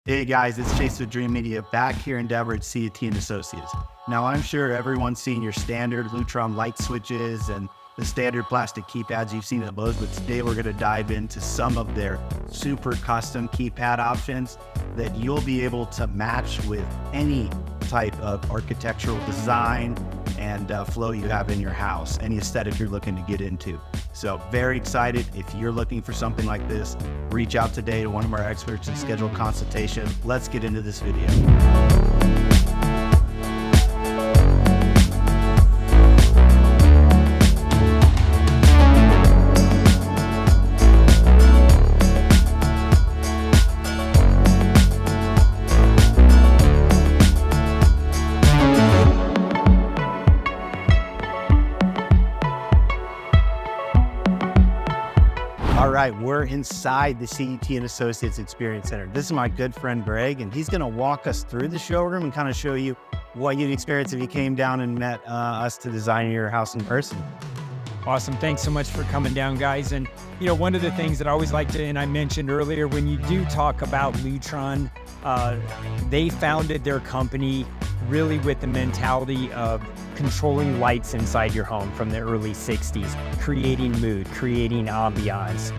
Hey guys, it's Chase with Dream Media back here in Denver at CT and Associates. Now I'm sure everyone's seen your standard Lutron light switches and the standard plastic keypads you've seen at Lowe's, but today we're going to dive into some of their super custom keypad options that you'll be able to match with any type of architectural design and flow you have in your house, any aesthetic you're looking to get into. So very excited. If you're looking for something like this, reach out today to one of our experts and schedule a consultation. Let's get into this video. All right, we're inside the CET and Associates Experience Center. This is my good friend Greg, and he's going to walk us through the showroom and kind of show you what you'd experience if you came down and met us to design your house in person. Awesome. Thanks so much for coming down, guys. And, you know, one of the things that I always like to, and I mentioned earlier, when you do talk about Lutron, they founded their company really with the mentality of controlling lights inside your home from the early 60s, creating mood, creating ambiance,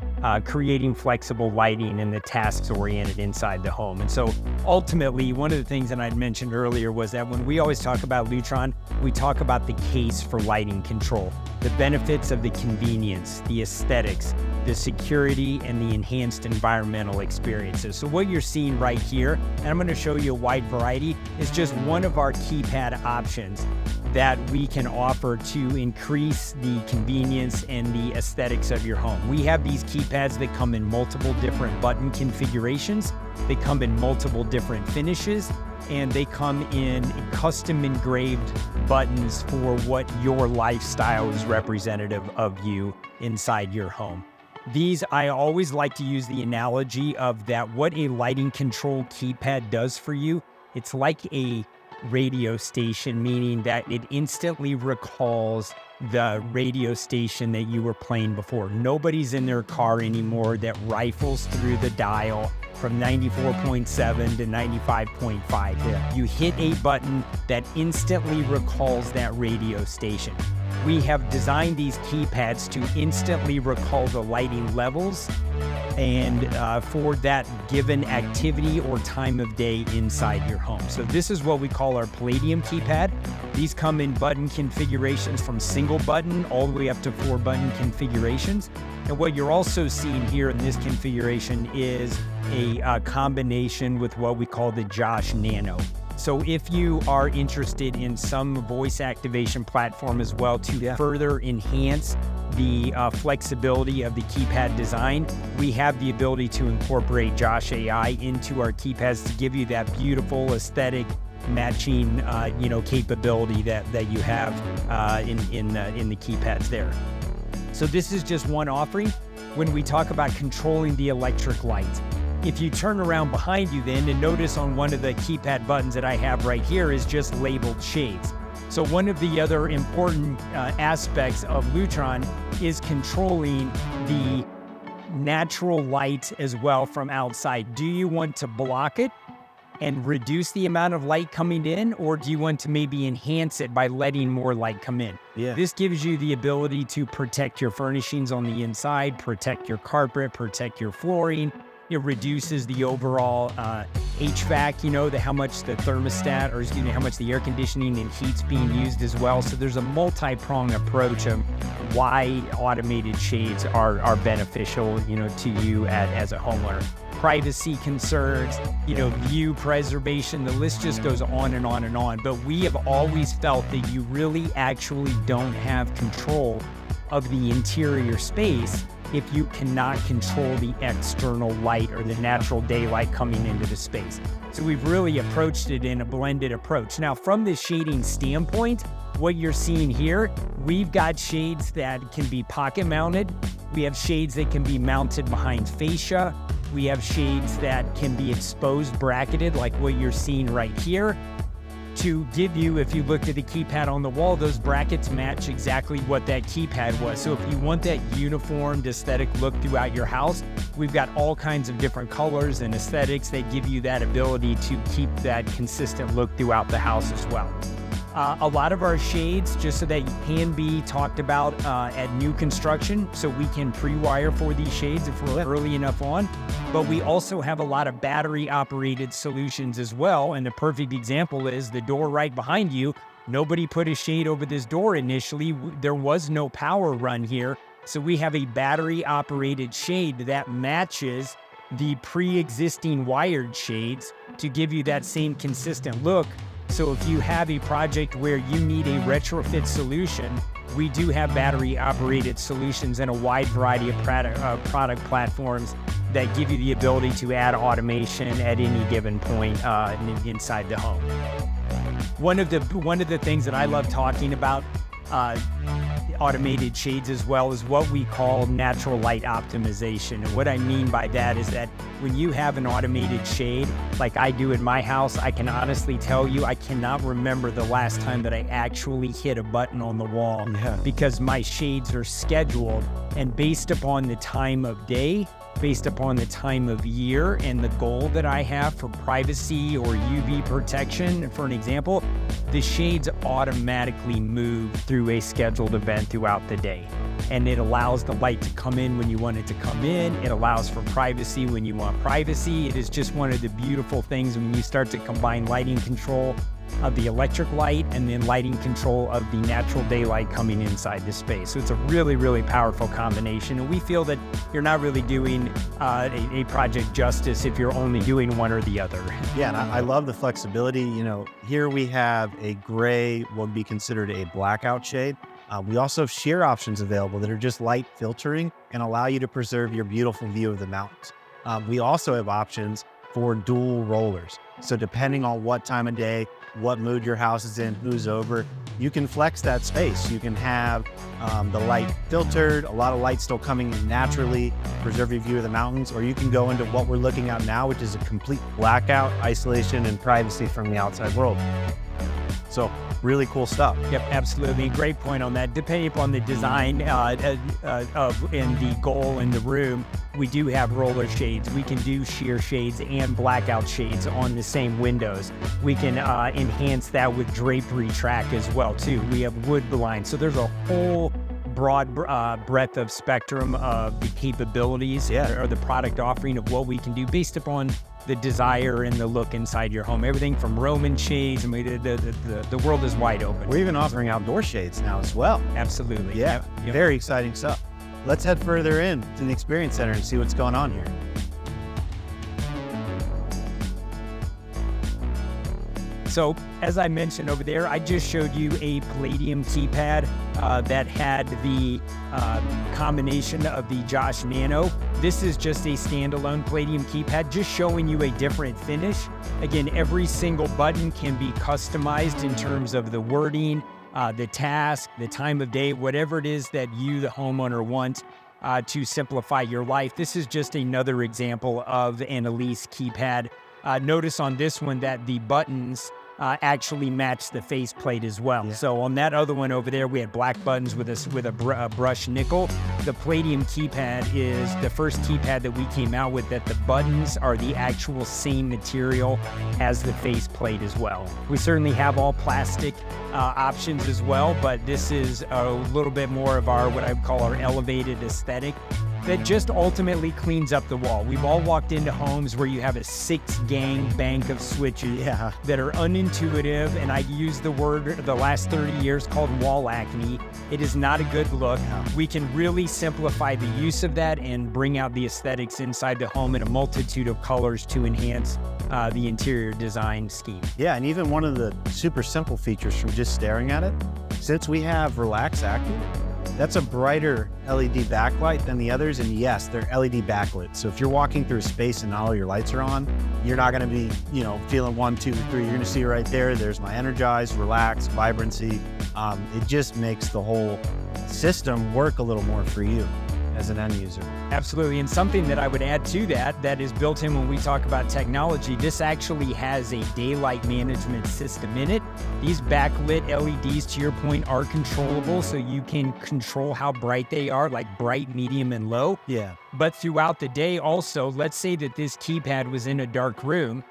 creating flexible lighting and the tasks oriented inside the home. And so ultimately, one of the things that I'd mentioned earlier was that when we always talk about Lutron, we talk about the case for lighting control, the benefits of the convenience, the aesthetics, the security, and the enhanced environmental experiences. So what you're seeing right here, and I'm going to show you a wide variety, is just one of our keypad options that we can offer to increase the convenience and the aesthetics of your home. We have these keypads that come in multiple different button configurations. They come in multiple different finishes, and they come in custom engraved buttons for what your lifestyle is representative of you inside your home. These, I always like to use the analogy of that what a lighting control keypad does for you, it's like a radio station, meaning that it instantly recalls the radio station that you were playing before. Nobody's in their car anymore that rifles through the dial from 94.7 to 95.5. Yeah. You hit a button that instantly recalls that radio station. We have designed these keypads to instantly recall the lighting levels and for that given activity or time of day inside your home. So this is what we call our Palladium Keypad. These come in button configurations from single button all the way up to 4 button configurations. And what you're also seeing here in this configuration is a combination with what we call the Josh Nano. So if you are interested in some voice activation platform as well to further enhance the flexibility of the keypad design, we have the ability to incorporate Josh.ai into our keypads to give you that beautiful aesthetic matching capability that you have in the keypads there. So this is just one offering. When we talk about controlling the electric light, if you turn around behind you then and notice on one of the keypad buttons that I have right here is just labeled shades. So one of the other important aspects of Lutron is controlling the natural light as well from outside. Do you want to block it and reduce the amount of light coming in, or do you want to maybe enhance it by letting more light come in? Yeah. This gives you the ability to protect your furnishings on the inside, protect your carpet, protect your flooring. It reduces the overall HVAC, how much the thermostat, or how much the air conditioning and heat's being used as well. So there's a multi-pronged approach of why automated shades are beneficial, to you as a homeowner. Privacy concerns, view preservation, the list just goes on and on and on. But we have always felt that you really actually don't have control of the interior space if you cannot control the external light or the natural daylight coming into the space. So we've really approached it in a blended approach. Now, from the shading standpoint, what you're seeing here, we've got shades that can be pocket mounted. We have shades that can be mounted behind fascia. We have shades that can be exposed bracketed like what you're seeing right here. to give you, if you looked at the keypad on the wall, those brackets match exactly what that keypad was. So if you want that uniformed aesthetic look throughout your house, we've got all kinds of different colors and aesthetics that give you that ability to keep that consistent look throughout the house as well. A lot of our shades, just so that you can be talked about at new construction, so we can pre-wire for these shades if we're early enough on. But we also have a lot of battery-operated solutions as well. And the perfect example is the door right behind you. Nobody put a shade over this door initially. There was no power run here. So we have a battery-operated shade that matches the pre-existing wired shades to give you that same consistent look. So if you have a project where you need a retrofit solution, we do have battery-operated solutions and a wide variety of product platforms that give you the ability to add automation at any given point inside the home. One of the things that I love talking about automated shades as well is what we call natural light optimization. And what I mean by that is that when you have an automated shade, like I do in my house, I can honestly tell you, I cannot remember the last time that I actually hit a button on the wall because my shades are scheduled and based upon the time of day, based upon the time of year and the goal that I have for privacy or UV protection. For an example, the shades automatically move through a scheduled event throughout the day. And it allows the light to come in when you want it to come in. It allows for privacy when you want privacy. It is just one of the beautiful things when you start to combine lighting control of the electric light and then lighting control of the natural daylight coming inside the space. So it's a really, really powerful combination. And we feel that you're not really doing a project justice if you're only doing one or the other. Yeah, and I love the flexibility. You know, here we have a gray, what would be considered a blackout shade. We also have sheer options available that are just light filtering and allow you to preserve your beautiful view of the mountains. We also have options for dual rollers. So depending on what time of day, what mood your house is in, who's over, you can flex that space. You can have the light filtered, a lot of light still coming in naturally, preserve your view of the mountains, or you can go into what we're looking at now, which is a complete blackout, isolation, and privacy from the outside world. So really cool stuff. Yep, absolutely. Great point on that. Depending upon the design and the goal in the room, we do have roller shades. We can do sheer shades and blackout shades on the same windows. We can enhance that with drapery track as well too. We have wood blinds. So there's a whole broad breadth of spectrum of the capabilities or the product offering of what we can do based upon the desire and the look inside your home. Everything from Roman shades, I mean, the world is wide open. We're even offering outdoor shades now as well. Absolutely. Yeah, very exciting stuff. Let's head further in to the Experience Center and see what's going on here. So as I mentioned over there, I just showed you a Palladium Keypad that had the combination of the Josh Nano. This is just a standalone Palladium Keypad, just showing you a different finish. Again, every single button can be customized in terms of the wording, the task, the time of day, whatever it is that you, the homeowner, want to simplify your life. This is just another example of an Alisse Keypad. Notice on this one that the buttons actually match the faceplate as well. Yeah. So on that other one over there, we had black buttons with a brush nickel. The Palladium Keypad is the first keypad that we came out with that the buttons are the actual same material as the faceplate as well. We certainly have all plastic options as well, but this is a little bit more of our, what I would call our elevated aesthetic that just ultimately cleans up the wall. We've all walked into homes where you have a 6-gang bank of switches that are unintuitive, and I use the word the last 30 years called wall acne. It is not a good look. We can really simplify the use of that and bring out the aesthetics inside the home in a multitude of colors to enhance the interior design scheme. Yeah, and even one of the super simple features from just staring at it, since we have Relax Active, that's a brighter LED backlight than the others, and yes, they're LED backlit. So if you're walking through a space and not all your lights are on, you're not gonna be, feeling 1, 2, 3. You're gonna see right there's my energize, relax, vibrancy. It just makes the whole system work a little more for you. as an end user. Absolutely. And something that I would add to that is built in when we talk about technology, this actually has a daylight management system in it. These backlit LEDs, to your point, are controllable, so you can control how bright they are, like bright, medium, and low. Yeah. But throughout the day also, let's say that this keypad was in a dark room,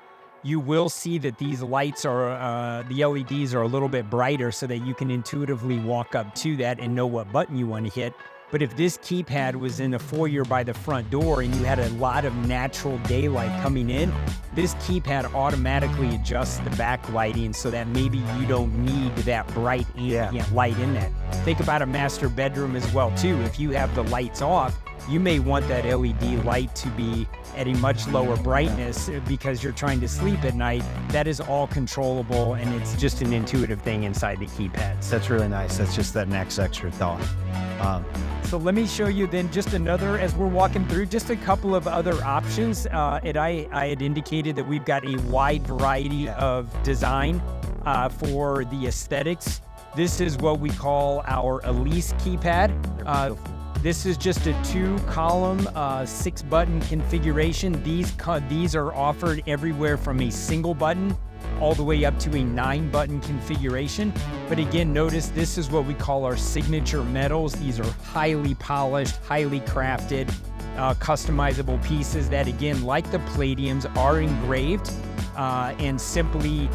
you will see that these lights are, the LEDs are a little bit brighter so that you can intuitively walk up to that and know what button you want to hit. But if this keypad was in a foyer by the front door and you had a lot of natural daylight coming in, this keypad automatically adjusts the backlighting so that maybe you don't need that bright ambient light in that. Think about a master bedroom as well too. If you have the lights off, you may want that LED light to be at a much lower brightness because you're trying to sleep at night. That is all controllable, and it's just an intuitive thing inside the keypads. That's really nice. That's just that next extra thought. So let me show you then just another, as we're walking through, just a couple of other options. And I had indicated that we've got a wide variety of design for the aesthetics. This is what we call our Alisse Keypad. This is just a 2-column, 6-button configuration. These are offered everywhere from a single button all the way up to a 9-button configuration. But again, notice this is what we call our signature metals. These are highly polished, highly crafted, customizable pieces that, again, like the Palladiums, are engraved and simply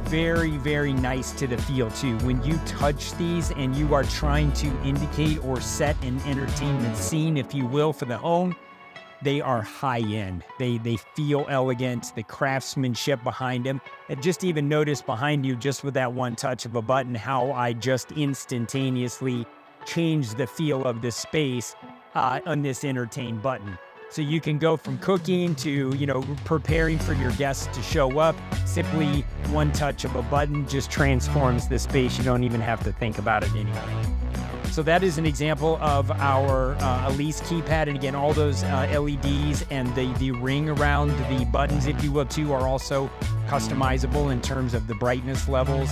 very, very nice to the feel too. When you touch these and you are trying to indicate or set an entertainment scene, if you will, for the home, they are high-end. They feel elegant, the craftsmanship behind them. And just even notice behind you, just with that one touch of a button, how I just instantaneously changed the feel of the space on this entertain button. So you can go from cooking to, preparing for your guests to show up. Simply one touch of a button just transforms the space. You don't even have to think about it anymore. So that is an example of our Alisse Keypad. And again, all those LEDs and the ring around the buttons, if you will, too, are also customizable in terms of the brightness levels.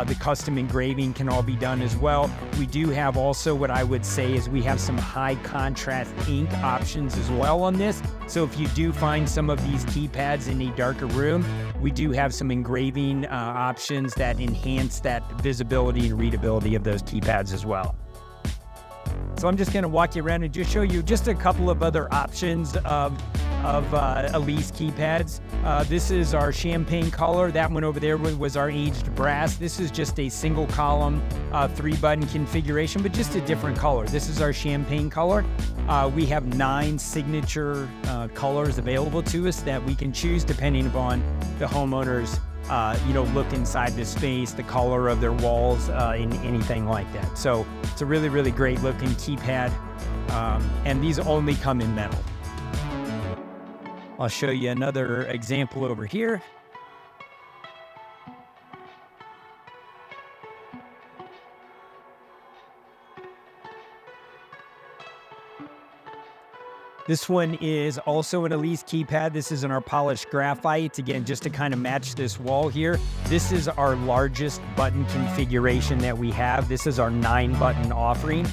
The custom engraving can all be done as well. We do have also what I would say is we have some high contrast ink options as well on this. So if you do find some of these keypads in a darker room, we do have some engraving options that enhance that visibility and readability of those keypads as well. So I'm just going to walk you around and just show you just a couple of other options of Alisse Keypads. This is our champagne color. That one over there was our aged brass. This is just a single column 3-button configuration, but just a different color. This is our champagne color. We have 9 signature colors available to us that we can choose depending upon the homeowner's look inside the space, the color of their walls, anything like that. So it's a really, really great looking keypad. And these only come in metal. I'll show you another example over here. This one is also an Alisse Keypad. This is in our polished graphite. Again, just to kind of match this wall here. This is our largest button configuration that we have. This is our 9-button offering.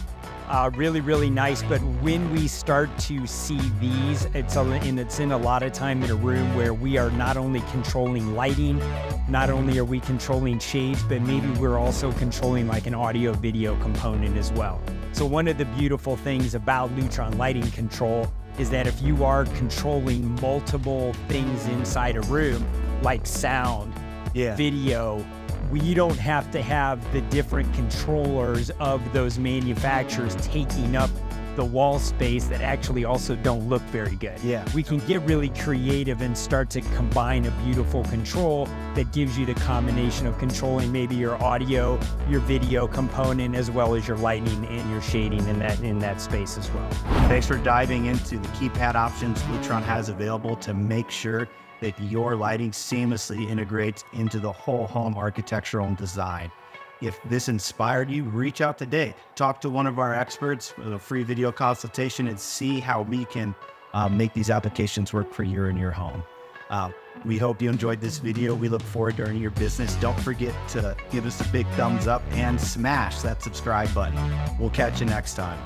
Really, really nice. But when we start to see these, it's in a lot of time in a room where we are not only controlling lighting, not only are we controlling shades, but maybe we're also controlling like an audio video component as well. So one of the beautiful things about Lutron lighting control is that if you are controlling multiple things inside a room, like sound, video, you don't have to have the different controllers of those manufacturers taking up the wall space that actually also don't look very good. Yeah. We can get really creative and start to combine a beautiful control that gives you the combination of controlling maybe your audio, your video component, as well as your lighting and your shading in that space as well. Thanks for diving into the keypad options Lutron has available to make sure that your lighting seamlessly integrates into the whole home architectural and design. If this inspired you, reach out today. Talk to one of our experts with a free video consultation and see how we can make these applications work for you and your home. We hope you enjoyed this video. We look forward to earning your business. Don't forget to give us a big thumbs up and smash that subscribe button. We'll catch you next time.